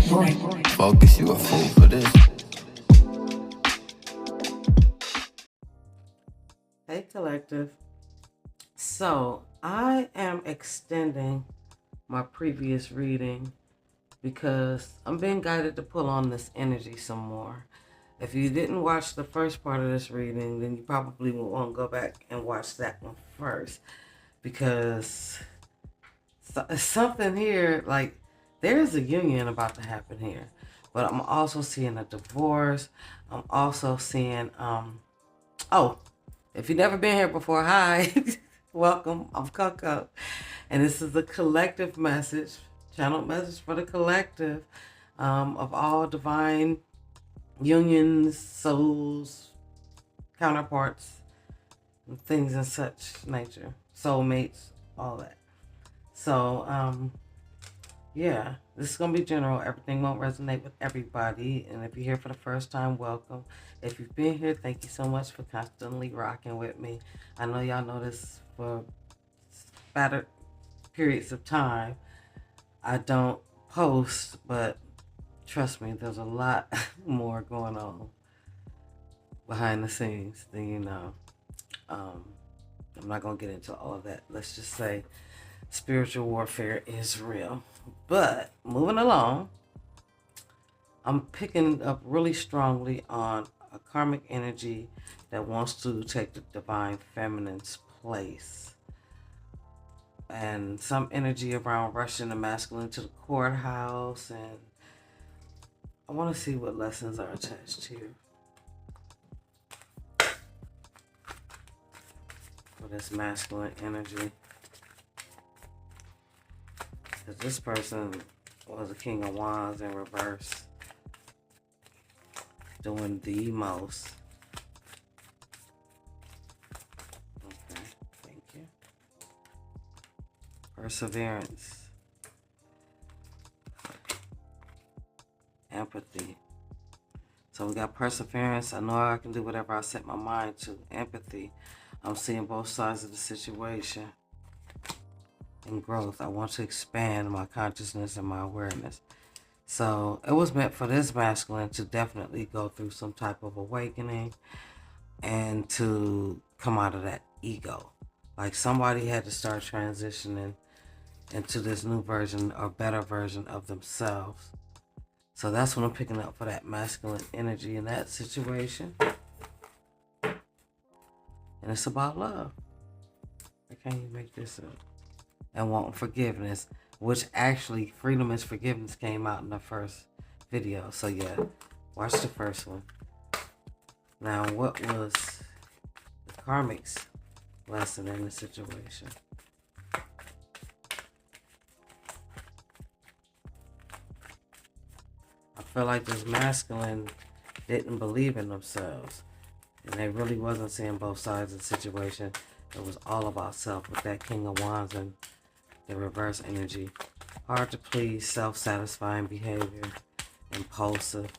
Focus, you a fool for this. Hey, collective. So, I am extending my previous reading because I'm being guided to pull on this energy some more. If you didn't watch the first part of this reading, then you probably will want to go back and watch that one first, because something here, like, there's a union about to happen here. But I'm also seeing a divorce. I'm also seeing, oh, if you've never been here before, hi, welcome. I'm Coco, and this is a collective message, channeled message for the collective, of all divine unions, souls, counterparts, and things in such nature, soulmates, all that. So, yeah, this is going to be general. Everything won't resonate with everybody. And if you're here for the first time, welcome. If you've been here, thank you so much for constantly rocking with me. I know y'all know this for spattered periods of time. I don't post, but trust me, there's a lot more going on behind the scenes than you know. I'm not going to get into all of that. Let's just say spiritual warfare is real. But moving along, I'm picking up really strongly on a karmic energy that wants to take the divine feminine's place. And some energy around rushing the masculine to the courthouse. And I want to see what lessons are attached here for this masculine energy. Because this person was a King of Wands in reverse, doing the most. Okay, thank you. Perseverance. Empathy. So we got perseverance. I know I can do whatever I set my mind to. Empathy. I'm seeing both sides of the situation. And growth. I want to expand my consciousness and my awareness. So it was meant for this masculine to definitely go through some type of awakening and to come out of that ego. Like somebody had to start transitioning into this new version or better version of themselves. So that's what I'm picking up for that masculine energy in that situation. And it's about love. I can't even make this up. And wanting forgiveness, which actually freedom is forgiveness came out in the first video. So yeah, watch the first one. Now, what was the karmic's lesson in the situation? I feel like this masculine didn't believe in themselves, and they really wasn't seeing both sides of the situation. It was all about self with that King of Wands and the reverse energy. Hard to please, self-satisfying behavior, impulsive,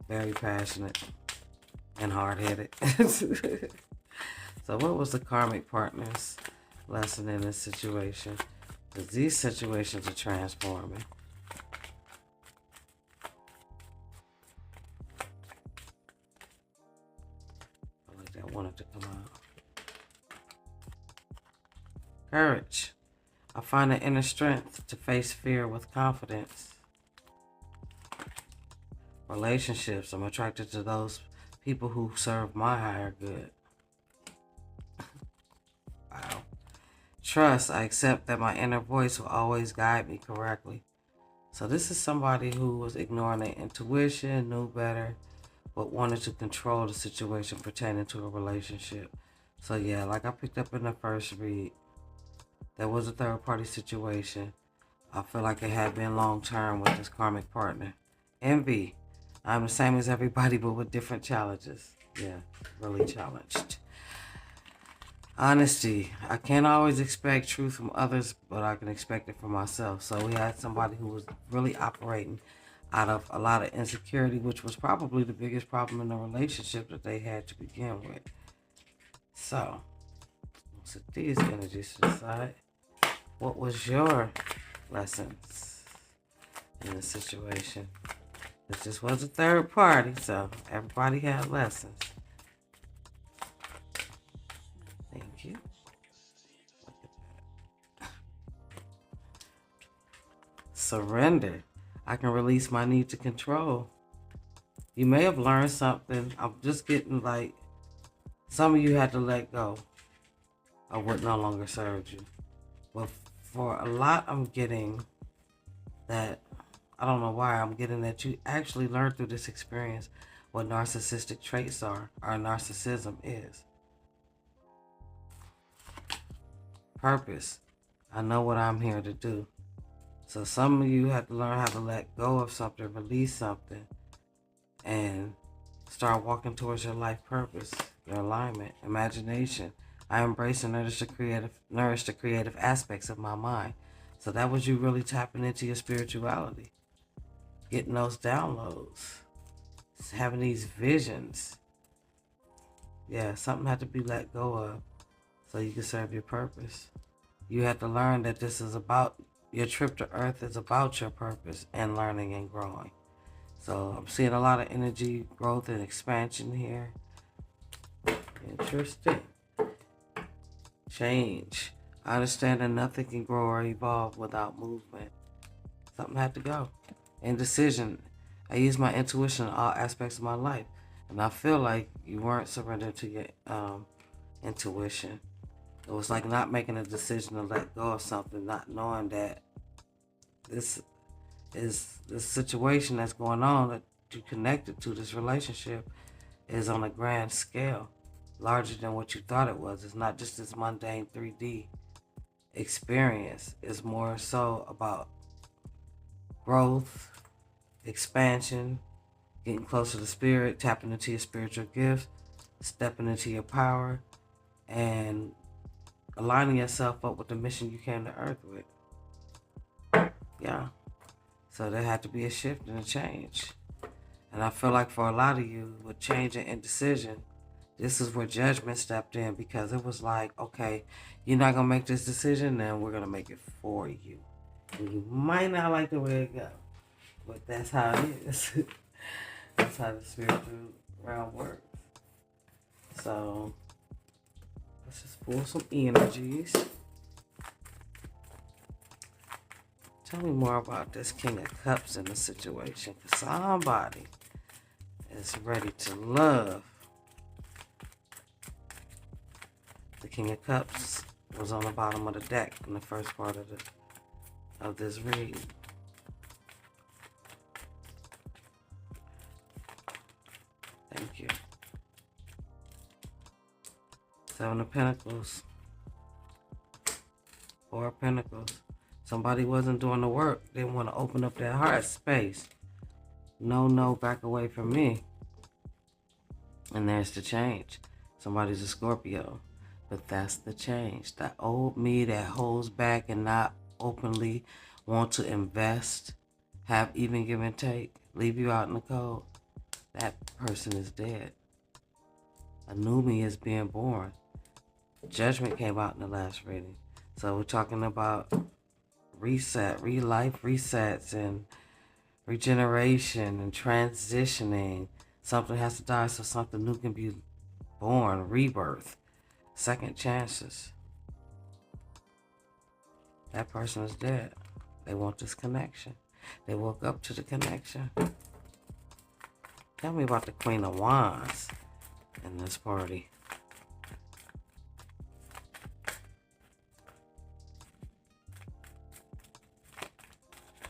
very passionate, and hard-headed. So what was the karmic partner's lesson in this situation? Because these situations are transforming. I like that wanted to come out. Courage. I find the inner strength to face fear with confidence. Relationships. I'm attracted to those people who serve my higher good. Wow. Trust. I accept that my inner voice will always guide me correctly. So this is somebody who was ignoring their intuition, knew better, but wanted to control the situation pertaining to a relationship. So yeah, like I picked up in the first read, there was a third-party situation. I feel like it had been long-term with this karmic partner. Envy. I'm the same as everybody, but with different challenges. Yeah, really challenged. Honesty. I can't always expect truth from others, but I can expect it from myself. So we had somebody who was really operating out of a lot of insecurity, which was probably the biggest problem in the relationship that they had to begin with. So, let's set these energies to the side. What was your lessons in the situation. This was a third party, so everybody had lessons. Thank you. Look at that. Surrender. I can release my need to control. You may have learned something. I'm just getting like, some of you had to let go of what no longer served you. But for a lot, I'm getting that, I don't know why, I'm getting that you actually learned through this experience what narcissistic traits are, or narcissism is. Purpose. I know what I'm here to do. So some of you have to learn how to let go of something, release something, and start walking towards your life purpose, your alignment, imagination. I embrace and nourish the creative aspects of my mind. So that was you really tapping into your spirituality, getting those downloads, having these visions. Yeah, something had to be let go of so you can serve your purpose. You have to learn that this is about, your trip to Earth is about your purpose and learning and growing. So I'm seeing a lot of energy, growth, and expansion here. Interesting. Change. I understand that nothing can grow or evolve without movement. Something had to go. Indecision. I use my intuition in all aspects of my life. And I feel like you weren't surrendered to your intuition. It was like not making a decision to let go of something, not knowing that this situation that's going on that you connected to, this relationship, is on a grand scale, larger than what you thought it was. It's not just this mundane 3D experience. It's more so about growth, expansion, getting closer to spirit, tapping into your spiritual gifts, stepping into your power, and aligning yourself up with the mission you came to Earth with. Yeah. So there had to be a shift and a change. And I feel like for a lot of you, with change and indecision, this is where judgment stepped in, because it was like, okay, you're not going to make this decision, then we're going to make it for you. And you might not like the way it goes, but that's how it is. That's how the spiritual realm works. So let's just pull some energies. Tell me more about this King of Cups in the situation, because somebody is ready to love. The King of Cups was on the bottom of the deck in the first part of this read. Thank you. Seven of Pentacles. Four of Pentacles. Somebody wasn't doing the work. They want to open up their heart space. No, back away from me. And there's the change. Somebody's a Scorpio. But that's the change. That old me that holds back and not openly want to invest, have even give and take, leave you out in the cold. That person is dead. A new me is being born. Judgment came out in the last reading. So we're talking about reset, life resets, and regeneration and transitioning. Something has to die so something new can be born. Rebirth. Second chances. That person is dead. They want this connection. They woke up to the connection. Tell me about the Queen of Wands in this party.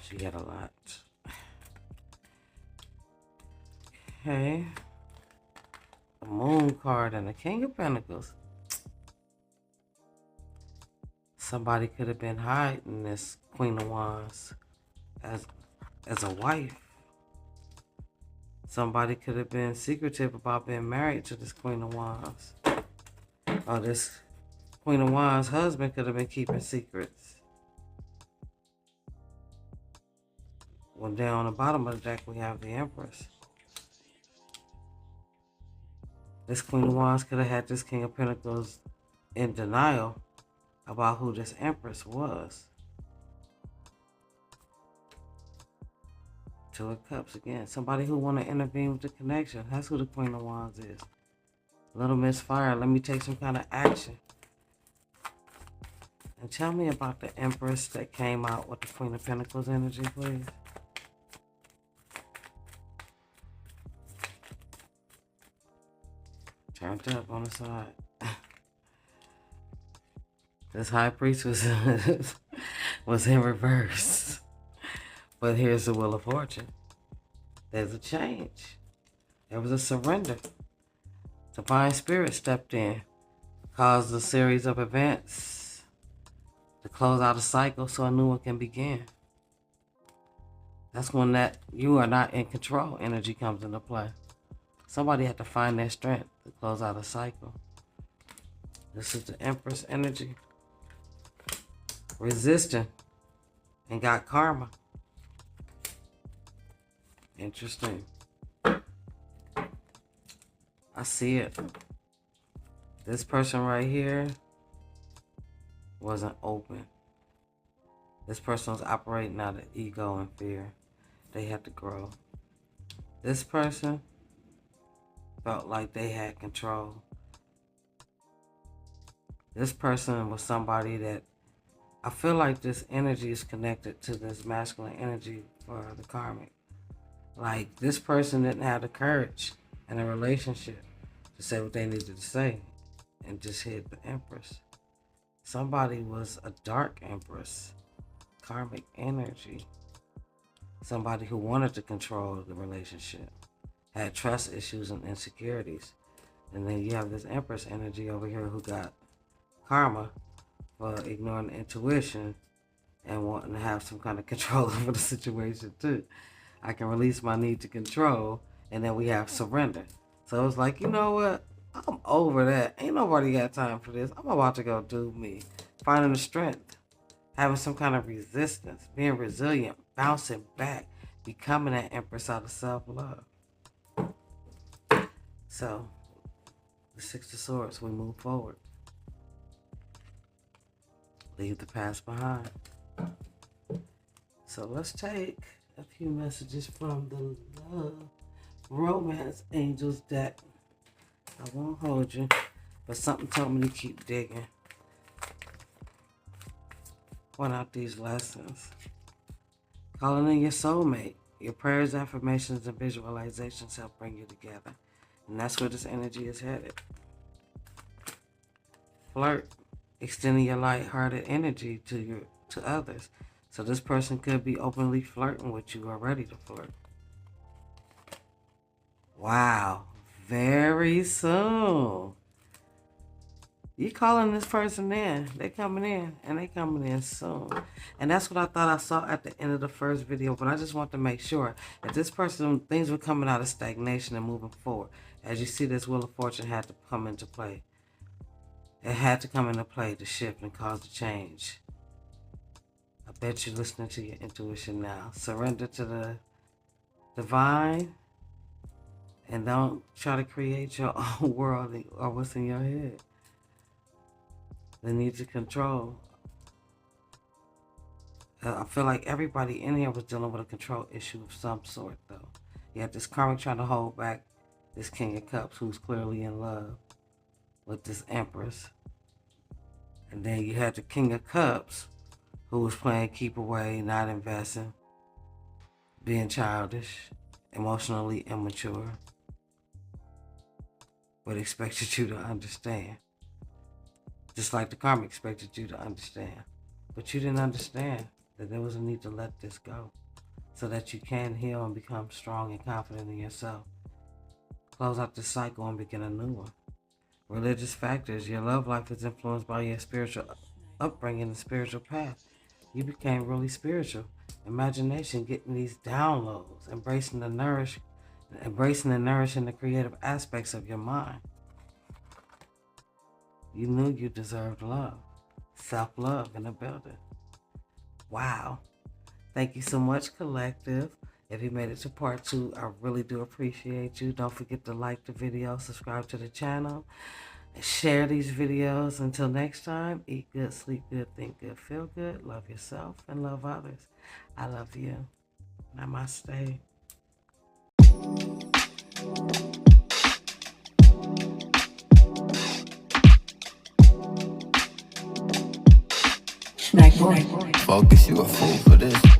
She got a lot. Okay. The Moon card and the King of Pentacles. Somebody could have been hiding this Queen of Wands as a wife. Somebody could have been secretive about being married to this Queen of Wands. Or this Queen of Wands husband could have been keeping secrets. Well, down on the bottom of the deck, we have the Empress. This Queen of Wands could have had this King of Pentacles in denial about who this Empress was. Two of Cups again. Somebody who want to intervene with the connection. That's who the Queen of Wands is. Little Miss Fire. Let me take some kind of action. And tell me about the Empress that came out with the Queen of Pentacles energy, please. Turned up on the side. This High Priest was was in reverse. But here's the Wheel of Fortune. There's a change. There was a surrender. Divine Spirit stepped in, caused a series of events to close out a cycle so a new one can begin. That's when that you are not in control energy comes into play. Somebody had to find their strength to close out a cycle. This is the Empress energy. Resisting and got karma. Interesting. I see it. This person right here wasn't open. This person was operating out of ego and fear. They had to grow. This person felt like they had control. This person was somebody that I feel like this energy is connected to this masculine energy for the karmic. Like this person didn't have the courage in a relationship to say what they needed to say and just hit the Empress. Somebody was a dark Empress, karmic energy. Somebody who wanted to control the relationship, had trust issues and insecurities. And then you have this Empress energy over here who got karma for ignoring intuition and wanting to have some kind of control over the situation too. I can release my need to control, and then we have surrender. So it's like, you know what? I'm over that. Ain't nobody got time for this. I'm about to go do me. Finding the strength, having some kind of resistance, being resilient, bouncing back, becoming that Empress out of self-love. So, the Six of Swords, we move forward. Leave the past behind. So let's take a few messages from the Love Romance Angels deck. I won't hold you, but something told me to keep digging. Point out these lessons. Calling in your soulmate. Your prayers, affirmations, and visualizations help bring you together. And that's where this energy is headed. Flirt. Extending your light-hearted energy to others. So this person could be openly flirting with you or ready to flirt. Wow. Very soon. You calling this person in. They coming in. And they coming in soon. And that's what I thought I saw at the end of the first video. But I just want to make sure that this person, things were coming out of stagnation and moving forward. As you see, this Wheel of Fortune had to come into play. It had to come into play to shift and cause the change. I bet you're listening to your intuition now. Surrender to the divine and don't try to create your own world or what's in your head. The need to control. I feel like everybody in here was dealing with a control issue of some sort, though. You had this karmic trying to hold back this King of Cups who's clearly in love with this Empress. And then you had the King of Cups who was playing keep away, not investing, being childish, emotionally immature, but expected you to understand. Just like the karma expected you to understand. But you didn't understand that there was a need to let this go so that you can heal and become strong and confident in yourself. Close out this cycle and begin a new one. Religious factors. Your love life is influenced by your spiritual upbringing and spiritual path. You became really spiritual. Imagination, getting these downloads, embracing the nourish and the creative aspects of your mind. You knew you deserved love. Self-love in the building. Wow. Thank you so much, collective. If you made it to part 2, I really do appreciate you. Don't forget to like the video, subscribe to the channel, and share these videos. Until next time, eat good, sleep good, think good, feel good, love yourself, and love others. I love you. Namaste. Focus, you a fool for this.